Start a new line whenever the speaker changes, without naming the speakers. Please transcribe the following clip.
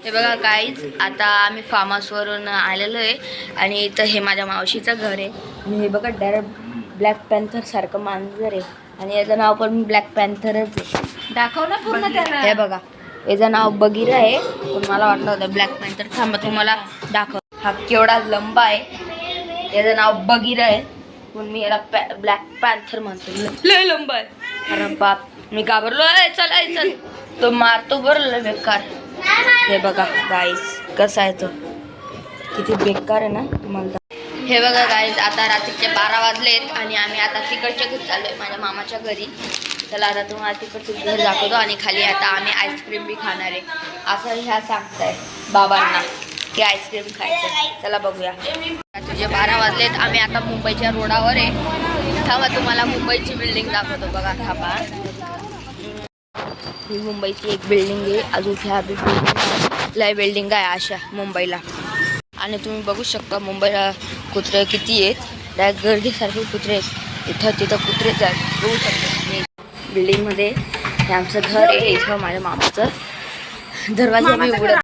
हे बघा गाईज, आता आम्ही फार्म हाऊसवरून आलेलो आहे आणि इथं हे माझ्या मावशीचं घर आहे. आणि हे बघा डायरेक्ट ब्लॅक पॅन्थर सारखं मांजर आहे आणि याचं नाव पण ब्लॅक पॅन्थरच आहे.
दाखव ना पूर्ण त्याला.
हे बघा, याचं नाव बगीरा आहे, पण मला वाटलं होतं ब्लॅक पॅन्थर. थांबा तुम्हाला दाखव. हा केवढा लंबा आहे, याचं नाव बगीरा आहे, पण मी याला ब्लॅक पॅन्थर म्हणतो. लय लंबा आहे. अरे बाप, मी घाबरलो. चल तो मारतो बरं, लय बेकार. हे बघा गाईस, कसा आहे तो, किती बेकार आहे ना तुम्हाला. हे बघा गाईस, आता रात्रीचे 12 वाजलेत आणि आम्ही आता तिकडच्या घरी चाललोय, माझ्या मामाच्या घरी. चला आता तुम्हाला तिकडचं घर दाखवतो आणि खाली आता आम्ही आईस्क्रीम बी खाणार आहे, असं ह्या सांगताय बाबांना की आईस्क्रीम खायचं. चला बघूया. रात्रीचे 12 वाजलेत, आम्ही आता मुंबईच्या रोडावर आहे. थांबा तुम्हाला मुंबईची बिल्डिंग दाखवतो. बघा थांबा, ही मुंबईची एक बिल्डिंग आहे. अजून ह्या बिल्डिंग लय बिल्डिंग आहे अशा मुंबईला. आणि तुम्ही बघू शकता मुंबईला कुत्रे किती आहेत, त्या गर्दीसारखे कुत्रे आहेत. इथं तिथं कुत्रे आहेत, बघू शकता. बिल्डिंगमध्ये हे आमचं घर आहे. इथं माझ्या मामाचं दरवाजा मी उघडत